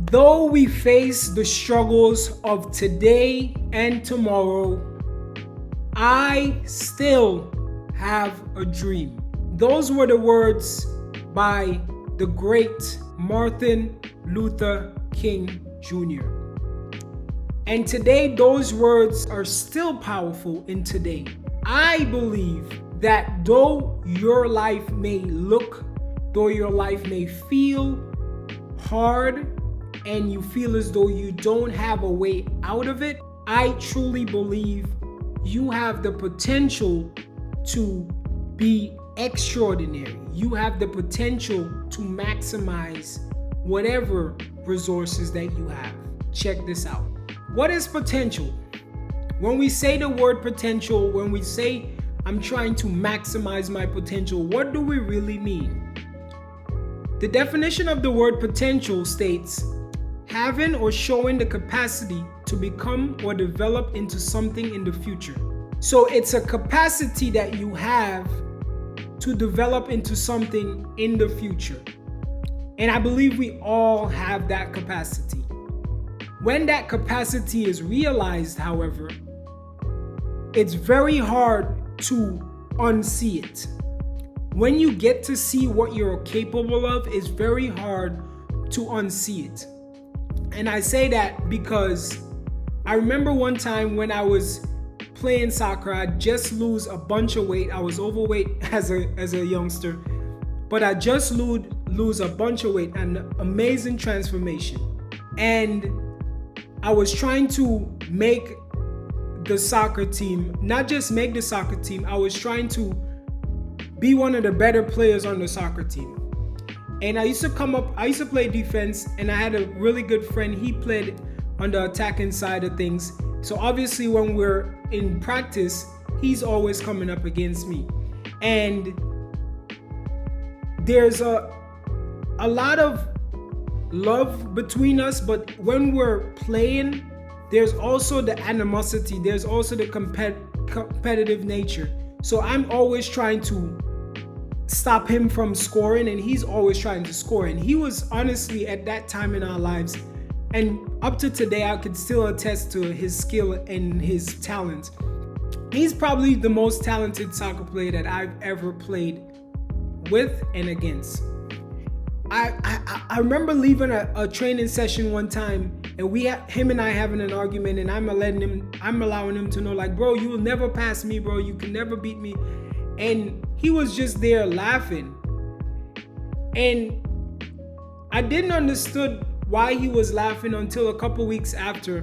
Though we face the struggles of today and tomorrow, I still have a dream. Those were the words by the great Martin Luther King Jr. And today, those words are still powerful in today. I believe that though your life may feel hard, and you feel as though you don't have a way out of it, I truly believe you have the potential to be extraordinary. You have the potential to maximize whatever resources that you have. Check this out. What is potential? When we say the word potential, when we say I'm trying to maximize my potential, what do we really mean? The definition of the word potential states having or showing the capacity to become or develop into something in the future. So it's a capacity that you have to develop into something in the future. And I believe we all have that capacity. When that capacity is realized, however, it's very hard to unsee it. When you get to see what you're capable of, it's very hard to unsee it. And I say that because I remember one time when I was playing soccer, I'd just lose a bunch of weight. I was overweight as a youngster, but I just lose a bunch of weight, an amazing transformation. And I was trying to make the soccer team, not just make the soccer team, I was trying to be one of the better players on the soccer team. And I used to play defense, and I had a really good friend. He played on the attacking side of things. So obviously when we're in practice, he's always coming up against me. And there's a lot of love between us, but when we're playing, there's also the animosity. There's also the competitive nature. So I'm always trying to stop him from scoring, and he's always trying to score. And he was honestly, at that time in our lives, and up to today, I could still attest to his skill and his talent. He's probably the most talented soccer player that I've ever played with and against. I remember leaving a training session one time, and him and I having an argument, and I'm allowing him to know, like, bro, you will never pass me, bro. You can never beat me. And he was just there laughing. And I didn't understood why he was laughing until a couple weeks after,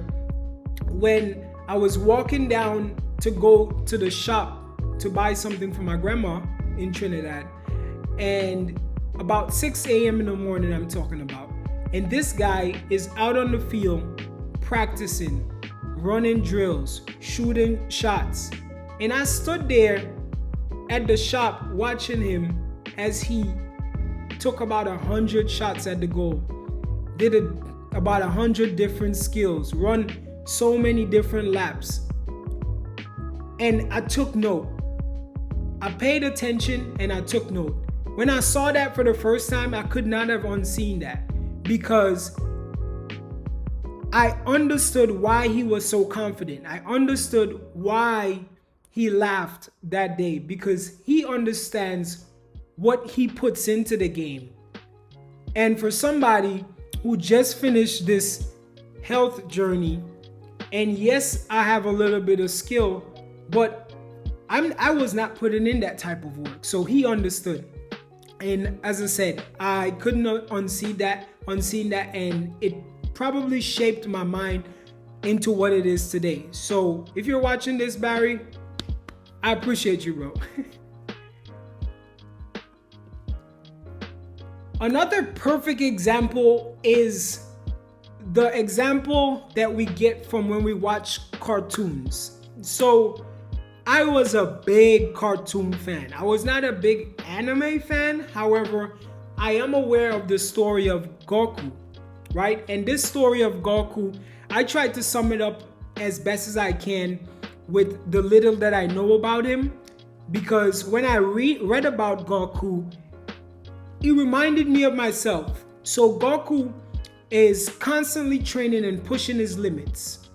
when I was walking down to go to the shop to buy something for my grandma in Trinidad. And about 6 a.m. in the morning, I'm talking about. And this guy is out on the field practicing, running drills, shooting shots. And I stood there at the shop watching him as he took about 100 shots at the goal, did about 100 different skills, run so many different laps. And I took note. I paid attention and I took note. When I saw that for the first time, I could not have unseen that, because I understood why he was so confident. I understood why he laughed that day, because he understands what he puts into the game. And for somebody who just finished this health journey, and yes, I have a little bit of skill, but I was not putting in that type of work. So he understood. And as I said, I could not unseen that, and it probably shaped my mind into what it is today. So if you're watching this, Barry, I appreciate you, bro. Another perfect example is the example that we get from when we watch cartoons. So I was a big cartoon fan. I was not a big anime fan. However, I am aware of the story of Goku, right? And this story of Goku, I tried to sum it up as best as I can with the little that I know about him, because when I read about Goku, it reminded me of myself. So Goku is constantly training and pushing his limits.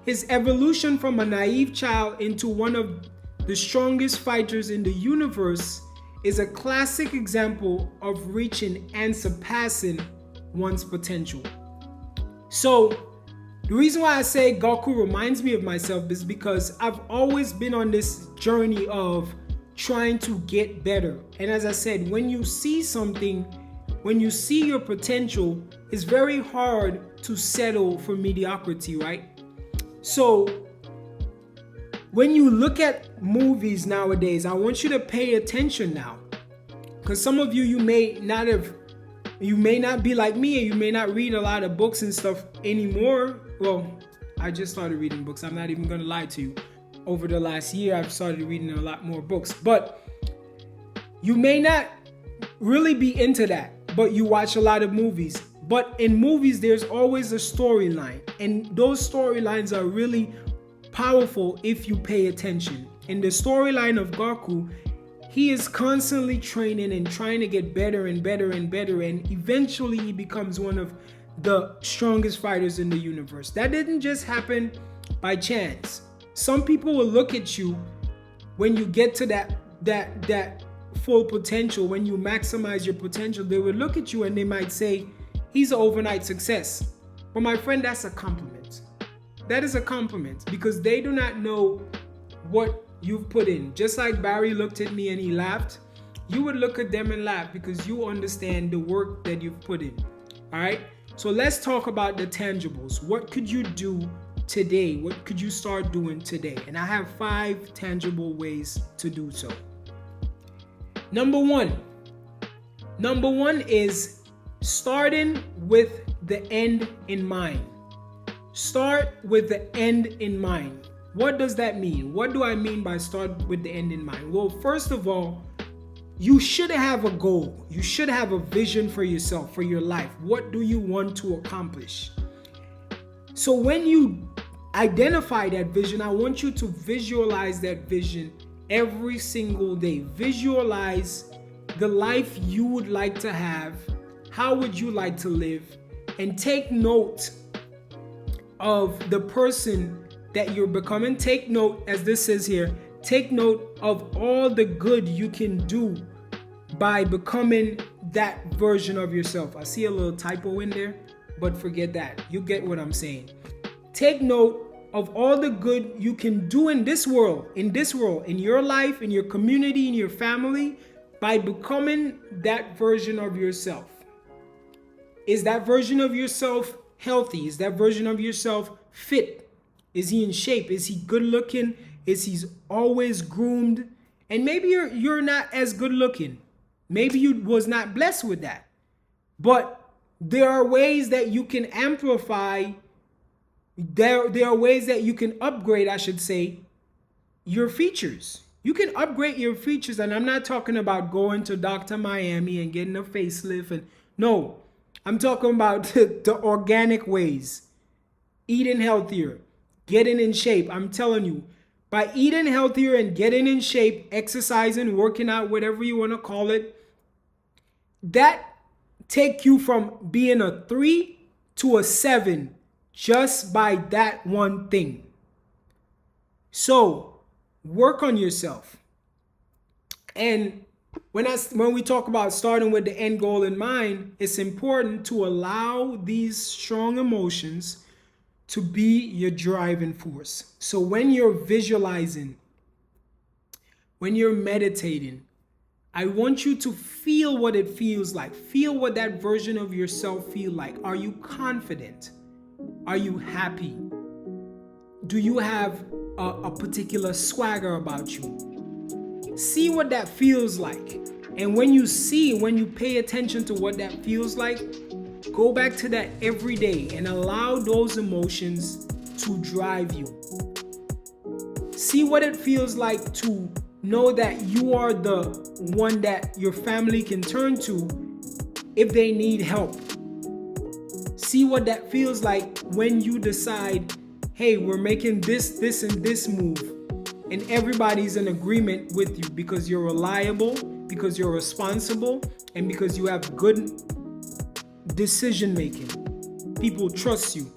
His evolution from a naive child into one of the strongest fighters in the universe is a classic example of reaching and surpassing one's potential. So, the reason why I say Goku reminds me of myself is because I've always been on this journey of trying to get better. And as I said, when you see something, when you see your potential, it's very hard to settle for mediocrity, right? So, when you look at movies nowadays, I want you to pay attention now. Because some of you, you may not be like me, and you may not read a lot of books and stuff anymore. Well, I just started reading books. I'm not even going to lie to you. Over the last year, I've started reading a lot more books. But you may not really be into that, but you watch a lot of movies. But in movies, there's always a storyline. And those storylines are really powerful if you pay attention. In the storyline of Goku, he is constantly training and trying to get better and better and better. And eventually he becomes one of the strongest fighters in the universe. That didn't just happen by chance. Some people will look at you when you get to that full potential, when you maximize your potential, they will look at you and they might say, he's an overnight success. But my friend, that's a compliment. That is a compliment because they do not know what you've put in. Just like Barry looked at me and he laughed, you would look at them and laugh because you understand the work that you've put in. All right. So let's talk about the tangibles. What could you do today? What could you start doing today? And I have 5 tangible ways to do so. Number one is starting with the end in mind. Start with the end in mind. What does that mean? What do I mean by start with the end in mind? Well, first of all, you should have a goal. You should have a vision for yourself, for your life. What do you want to accomplish? So when you identify that vision, I want you to visualize that vision every single day. Visualize the life you would like to have. How would you like to live? And take note of the person that you're becoming. Take note, as this says here, take note of all the good you can do by becoming that version of yourself. I see a little typo in there, but forget that. You get what I'm saying. Take note of all the good you can do in this world, in your life, in your community, in your family, by becoming that version of yourself. Is that version of yourself healthy? Is that version of yourself fit? Is he in shape? Is he good looking? Is he always groomed? And maybe you're not as good looking. Maybe you was not blessed with that. But there are ways that you can amplify. There are ways that you can upgrade, I should say, your features. You can upgrade your features, and I'm not talking about going to Dr. Miami and getting a facelift. And no, I'm talking about the organic ways. Eating healthier, getting in shape. I'm telling you, by eating healthier and getting in shape, exercising, working out, whatever you want to call it, that take you from being a 3 to a 7 just by that one thing. So work on yourself. And when we talk about starting with the end goal in mind, it's important to allow these strong emotions to be your driving force. So when you're visualizing, when you're meditating, I want you to feel what it feels like. Feel what that version of yourself feel like. Are you confident? Are you happy? Do you have a particular swagger about you? See what that feels like. And when you pay attention to what that feels like, go back to that every day and allow those emotions to drive you. See what it feels like to know that you are the one that your family can turn to if they need help. See what that feels like when you decide, hey, we're making this, and this move. And everybody's in agreement with you because you're reliable, because you're responsible, and because you have good decision making. people trust you.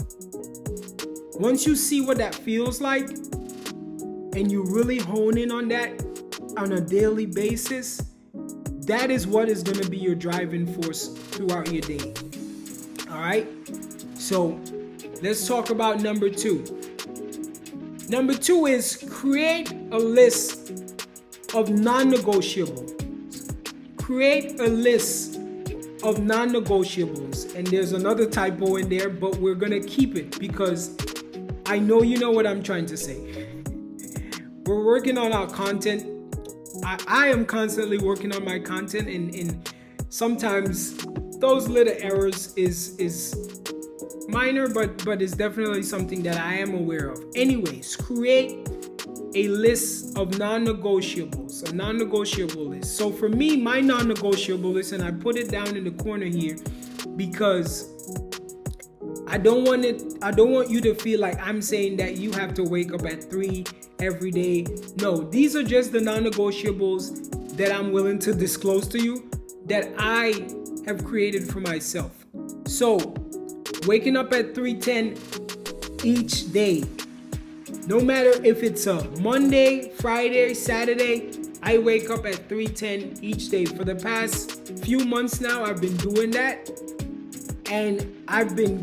Once you see what that feels like and you really hone in on that on a daily basis, that is what is going to be your driving force throughout your day. All right? So let's talk about number 2. Number 2 is create a list of non-negotiables. Create a list of non-negotiables. And there's another typo in there, but we're going to keep it because I know you know what I'm trying to say. We're working on our content. I am constantly working on my content, and sometimes those little errors is minor, but it's definitely something that I am aware of. Anyways, create a list of non-negotiables, a non-negotiable list. So for me, my non-negotiable list, and I put it down in the corner here because I don't want you to feel like I'm saying that you have to wake up at 3 every day. No, these are just the non-negotiables that I'm willing to disclose to you that I have created for myself. So, waking up at 3:10 each day. No matter if it's a Monday, Friday, Saturday, I wake up at 3:10 each day. For the past few months now, I've been doing that, and I've been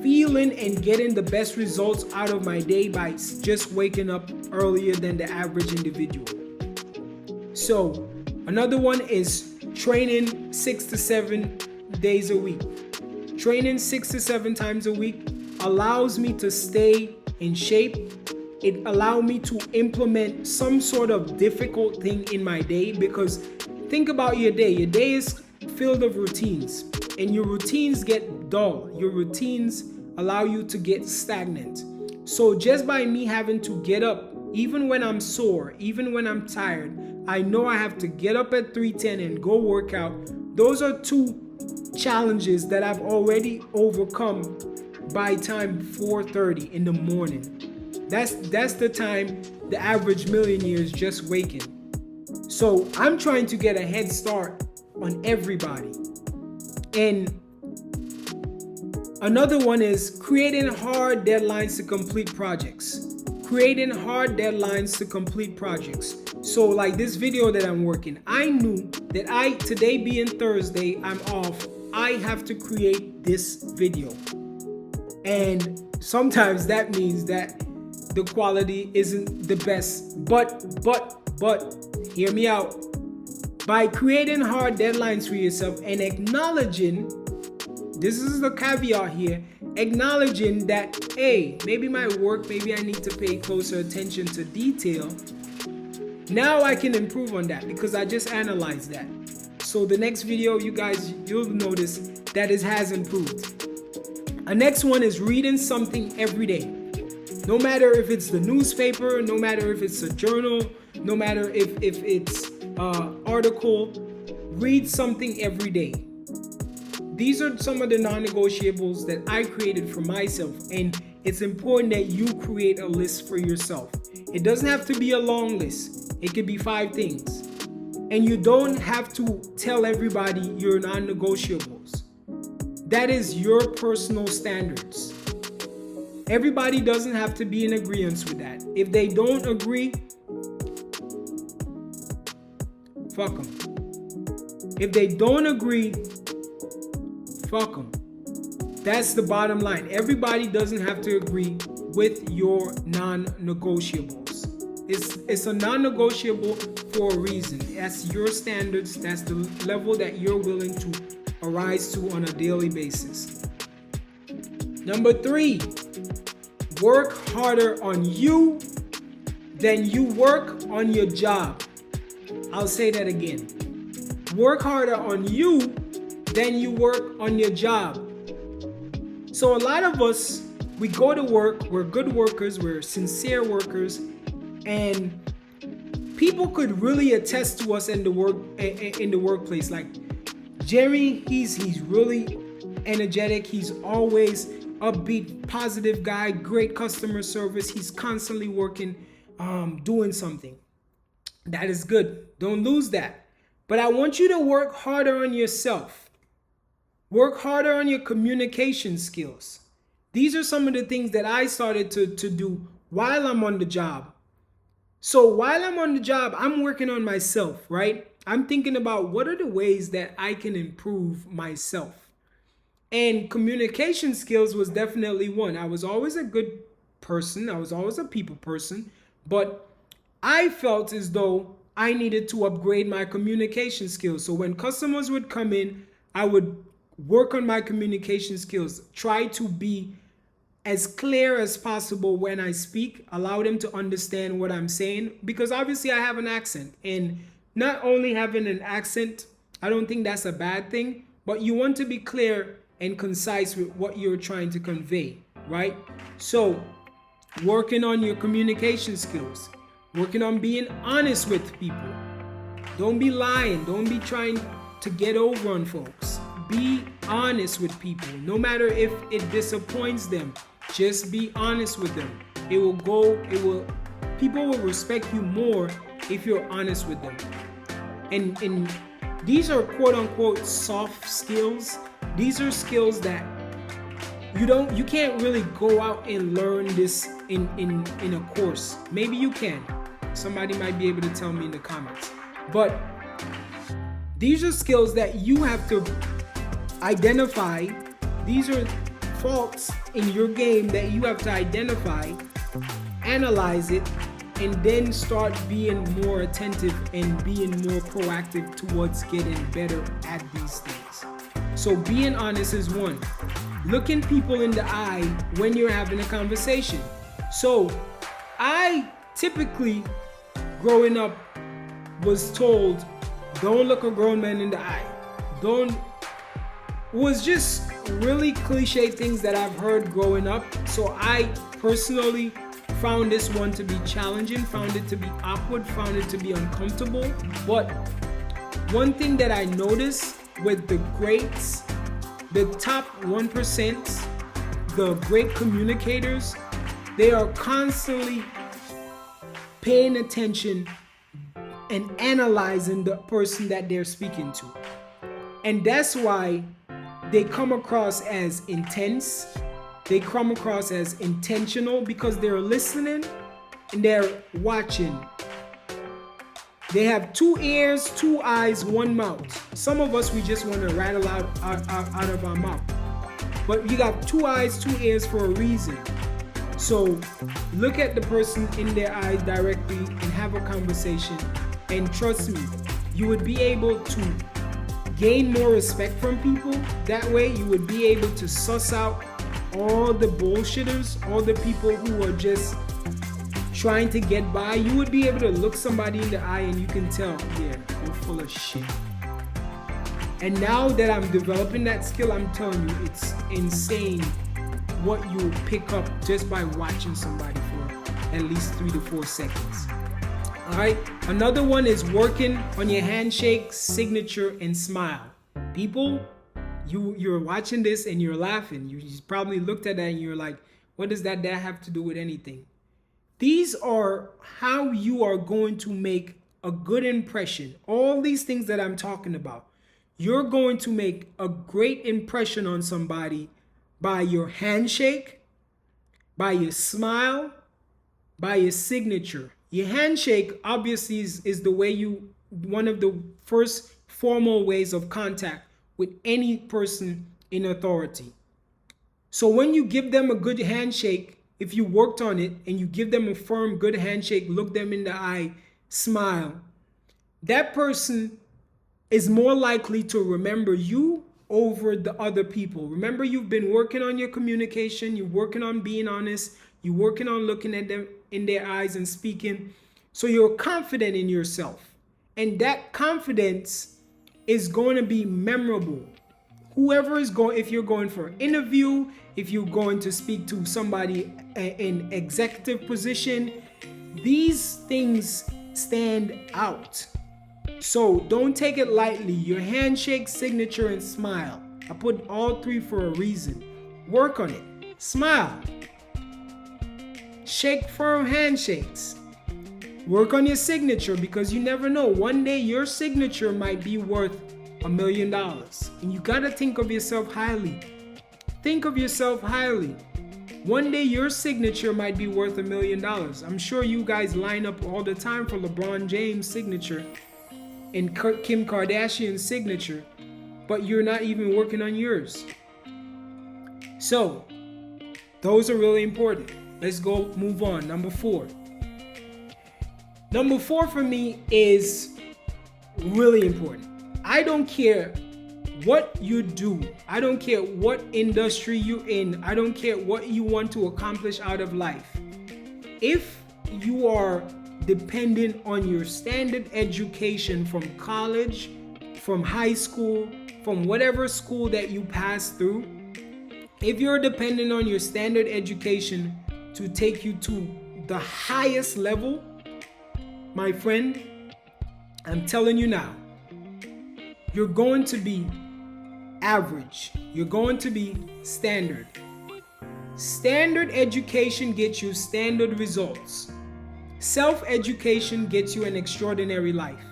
feeling and getting the best results out of my day by just waking up earlier than the average individual. So another one is training 6 to 7 days a week. Training 6 to 7 times a week allows me to stay in shape. It allows me to implement some sort of difficult thing in my day, because think about your day. Your day is filled of routines, and your routines get dull. Your routines allow you to get stagnant. So just by me having to get up, even when I'm sore, even when I'm tired, I know I have to get up at 3:10 and go work out. Those are 2 challenges that I've already overcome by time 4:30 in the morning. That's the time the average millionaire is just waking. So I'm trying to get a head start on everybody. And another one is creating hard deadlines to complete projects. Creating hard deadlines to complete projects. So like this video that I'm working, I knew that today being Thursday, I'm off. I have to create this video. And sometimes that means that the quality isn't the best. But hear me out. By creating hard deadlines for yourself and acknowledging, this is the caveat here, acknowledging that, hey, maybe my work, maybe I need to pay closer attention to detail. Now I can improve on that because I just analyzed that. So the next video, you'll notice that it has improved. A next one is reading something every day. No matter if it's the newspaper, no matter if it's a journal, no matter if it's an article, read something every day. These are some of the non-negotiables that I created for myself, and it's important that you create a list for yourself. It doesn't have to be a long list. It could be 5 things. And you don't have to tell everybody your non-negotiables. That is your personal standards. Everybody doesn't have to be in agreement with that. If they don't agree, fuck them. If they don't agree, fuck them. That's the bottom line. Everybody doesn't have to agree with your non-negotiables. It's a non-negotiable for a reason. That's your standards. That's the level that you're willing to arise to on a daily basis. Number 3, work harder on you than you work on your job. I'll say that again. Work harder on you than you work on your job. So a lot of us, we go to work, we're good workers, we're sincere workers, and people could really attest to us in the workplace. Like Jerry, he's really energetic, he's always upbeat, positive guy, great customer service, he's constantly working, doing something. That is good. Don't lose that. But I want you to work harder on yourself. Work harder on your communication skills. These are some of the things that I started to do while I'm on the job. So while I'm on the job, I'm working on myself, right? I'm thinking about what are the ways that I can improve myself. And communication skills was definitely one. I was always a good person, I was always a people person, but I felt as though I needed to upgrade my communication skills. So when customers would come in, I would work on my communication skills, try to be as clear as possible when I speak, allow them to understand what I'm saying, because obviously I have an accent. And not only having an accent, I don't think that's a bad thing, but you want to be clear and concise with what you're trying to convey, right? So working on your communication skills, working on being honest with people. Don't be lying, don't be trying to get over on folks. Be honest with people, no matter if it disappoints them. Just be honest with them. People will respect you more if you're honest with them. And these are quote unquote soft skills. These are skills that you can't really go out and learn this in a course. Maybe you can. Somebody might be able to tell me in the comments. But these are skills that you have to identify. These are faults in your game that you have to identify, analyze it, and then start being more attentive and being more proactive towards getting better at these things. So being honest is one. Looking people in the eye when you're having a conversation. So I typically, growing up, was told, don't look a grown man in the eye. Was just really cliche things that I've heard growing up. So I personally found this one to be challenging, found it to be awkward, found it to be uncomfortable. But one thing that I noticed with the greats, the top 1%, the great communicators, they are constantly paying attention and analyzing the person that they're speaking to. And that's why they come across as intense. They come across as intentional because they're listening and they're watching. They have 2 ears, 2 eyes, 1 mouth. Some of us, we just want to rattle out of our mouth. But you got 2 eyes, 2 ears for a reason. So look at the person in their eyes directly and have a conversation. And trust me, you would be able to gain more respect from people. That way you would be able to suss out all the bullshitters, all the people who are just trying to get by. You would be able to look somebody in the eye and you can tell, yeah, you're full of shit. And now that I'm developing that skill, I'm telling you, it's insane what you pick up just by watching somebody for at least 3 to 4 seconds. All right. Another one is working on your handshake, signature, and smile. People, you're watching this and you're laughing. You probably looked at that and you're like, what does that have to do with anything? These are how you are going to make a good impression. All these things that I'm talking about, you're going to make a great impression on somebody by your handshake, by your smile, by your signature. Your handshake obviously is the way one of the first formal ways of contact with any person in authority. So when you give them a good handshake, if you worked on it and you give them a firm, good handshake, look them in the eye, smile, that person is more likely to remember you over the other people. Remember, you've been working on your communication, you're working on being honest, you're working on looking at them in their eyes and speaking. So you're confident in yourself. And that confidence is going to be memorable. Whoever is going, if you're going for an interview, if you're going to speak to somebody in executive position, these things stand out. So don't take it lightly. Your handshake, signature, and smile. I put all 3 for a reason. Work on it. Smile. Shake firm handshakes. Work on your signature because you never know. One day your signature might be worth $1 million. And you gotta think of yourself highly. Think of yourself highly. One day your signature might be worth $1 million. I'm sure you guys line up all the time for LeBron James' signature and Kim Kardashian's signature, but you're not even working on yours. So, those are really important. Let's go move on. Number 4. Number 4 for me is really important. I don't care what you do. I don't care what industry you're in. I don't care what you want to accomplish out of life. If you are dependent on your standard education from college, from high school, from whatever school that you pass through, if you're dependent on your standard education to take you to the highest level, my friend, I'm telling you now, you're going to be average. You're going to be standard. Standard education gets you standard results. Self-education gets you an extraordinary life.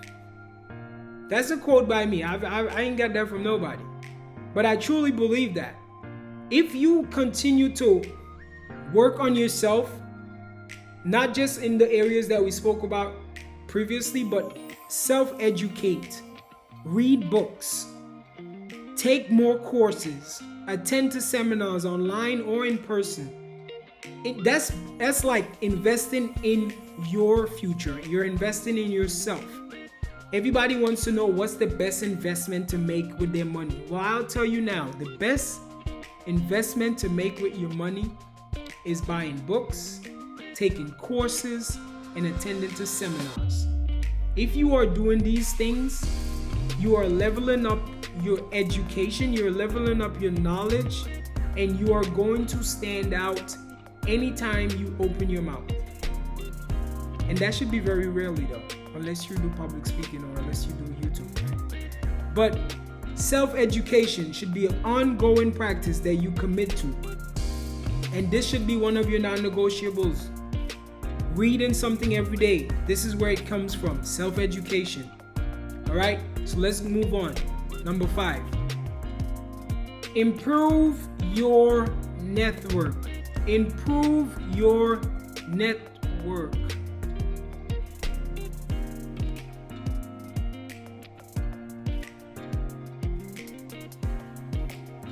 That's a quote by me. I ain't got that from nobody. But I truly believe that. If you continue to work on yourself, not just in the areas that we spoke about previously, but self-educate, read books, take more courses, attend to seminars online or in person. That's like investing in your future. You're investing in yourself. Everybody wants to know what's the best investment to make with their money. Well, I'll tell you now, the best investment to make with your money is buying books, taking courses, and attending to seminars. If you are doing these things, you are leveling up your education, you're leveling up your knowledge, and you are going to stand out anytime you open your mouth. And that should be very rarely though, unless you do public speaking or unless you do YouTube. But self-education should be an ongoing practice that you commit to. And this should be one of your non-negotiables. Reading something every day. This is where it comes from, self-education. All right, so let's move on. Number 5. Improve your network. Improve your network.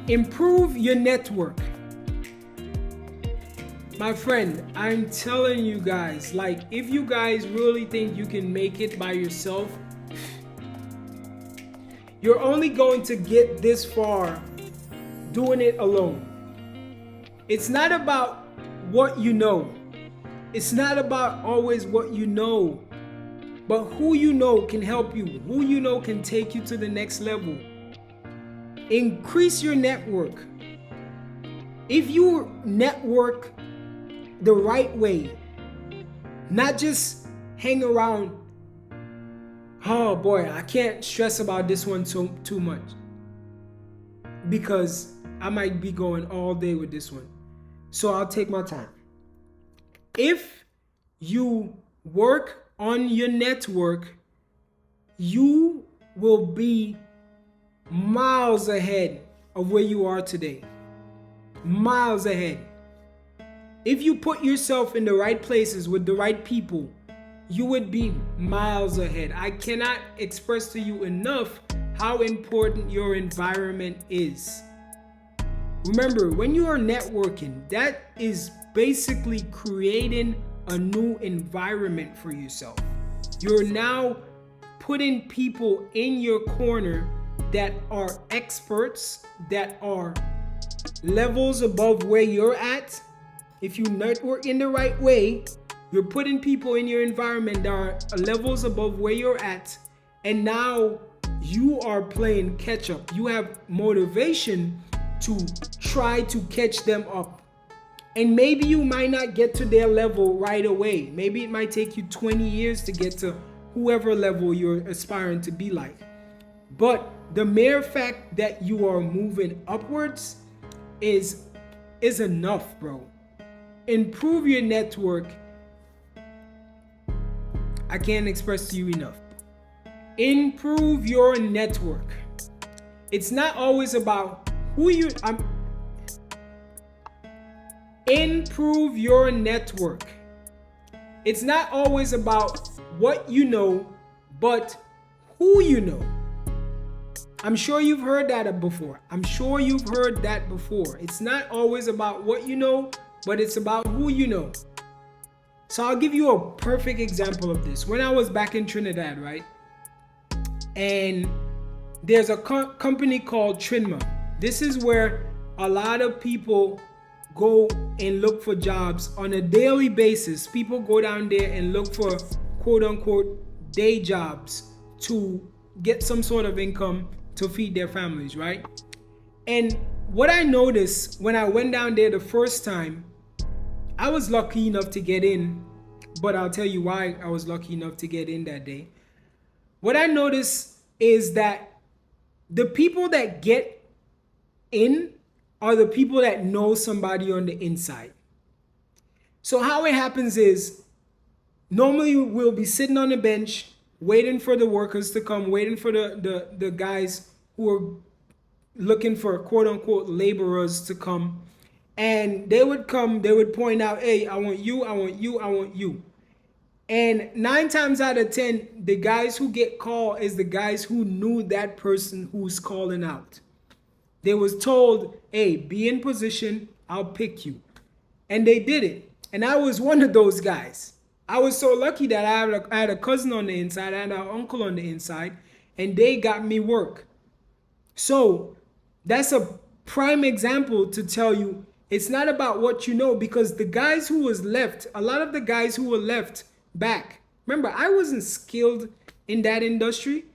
Improve your network. My friend, I'm telling you guys, like, if you guys really think you can make it by yourself, you're only going to get this far doing it alone. It's not about what you know. It's not about always what you know, but who you know can help you, who you know can take you to the next level. Increase your network. If you network the right way, not just hang around, oh boy, I can't stress about this one too much because I might be going all day with this one, so I'll take my time. If you work on your network, you will be miles ahead of where you are today. Miles ahead. If you put yourself in the right places with the right people, you would be miles ahead. I cannot express to you enough how important your environment is. Remember, when you are networking, that is basically creating a new environment for yourself. You're now putting people in your corner that are experts, that are levels above where you're at. If you network in the right way, you're putting people in your environment that are levels above where you're at, and now you are playing catch up. You have motivation to try to catch them up. And maybe you might not get to their level right away. Maybe it might take you 20 years to get to whoever level you're aspiring to be like. But the mere fact that you are moving upwards is enough, bro. Improve your network. I can't express to you enough. Improve your network. It's not always about who you improve your network. It's not always about what you know, but who you know. I'm sure you've heard that before. It's not always about what you know, but it's about who you know. So I'll give you a perfect example of this. When I was back in Trinidad, right? And there's a company called Trinma. This is where a lot of people go and look for jobs on a daily basis. People go down there and look for quote unquote day jobs to get some sort of income to feed their families, right? And what I noticed when I went down there the first time, I was lucky enough to get in, but I'll tell you why I was lucky enough to get in that day. What I noticed is that the people that get in are the people that know somebody on the inside. So how it happens is, normally we'll be sitting on the bench waiting for the workers to come, waiting for the guys who are looking for quote unquote laborers to come. And they would come, they would point out, hey, I want you, I want you, I want you. And 9 times out of 10, the guys who get called is the guys who knew that person who's calling out. They was told, hey, be in position, I'll pick you. And they did it. And I was one of those guys. I was so lucky that I had a cousin on the inside, I had an uncle on the inside, and they got me work. So that's a prime example to tell you it's not about what you know, because the guys who was left, a lot of the guys who were left back, remember, I wasn't skilled in that industry.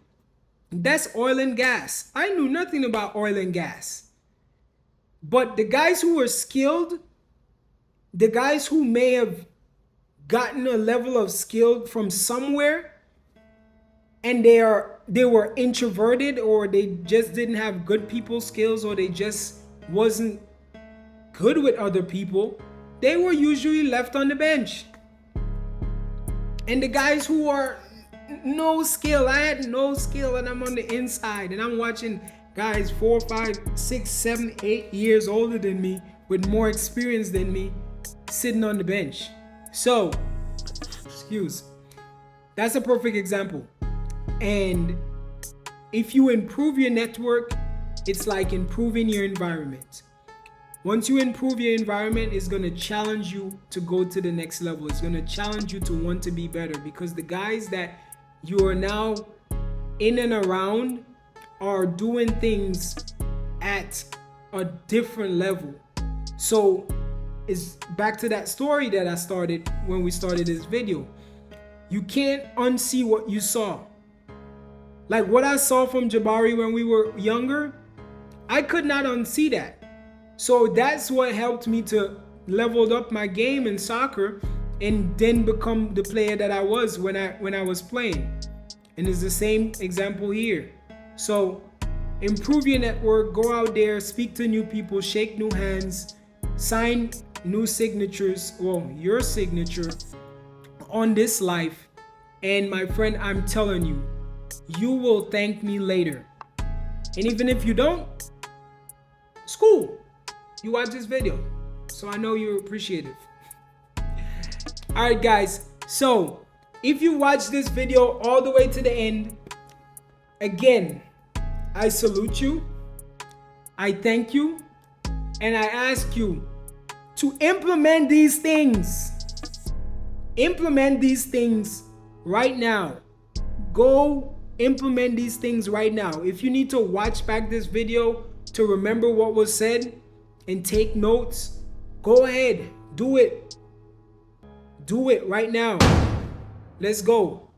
That's oil and gas. I knew nothing about oil and gas. But the guys who were skilled, the guys who may have gotten a level of skill from somewhere, and they were introverted, or they just didn't have good people skills, or they just wasn't good with other people, they were usually left on the bench. And the guys who are no skill, I had no skill, and I'm on the inside, and I'm watching guys 4, 5, 6, 7, 8 years older than me with more experience than me sitting on the bench. So, that's a perfect example. And if you improve your network, it's like improving your environment. Once you improve your environment, it's going to challenge you to go to the next level. It's going to challenge you to want to be better, because the guys that you are now in and around are doing things at a different level. So it's back to that story that I started when we started this video. You can't unsee what you saw. Like what I saw from Jabari when we were younger, I could not unsee that. So that's what helped me to level up my game in soccer and then become the player that I was when I was playing. And it's the same example here. So improve your network, go out there, speak to new people, shake new hands, sign new signatures, well, your signature on this life. And my friend, I'm telling you, you will thank me later. And even if you don't, it's cool. You watch this video, so I know you're appreciative. All right, guys. So if you watch this video all the way to the end, again, I salute you. I thank you. And I ask you to implement these things. Implement these things right now. Go implement these things right now. If you need to watch back this video to remember what was said and take notes, go ahead, do it. Do it right now. Let's go.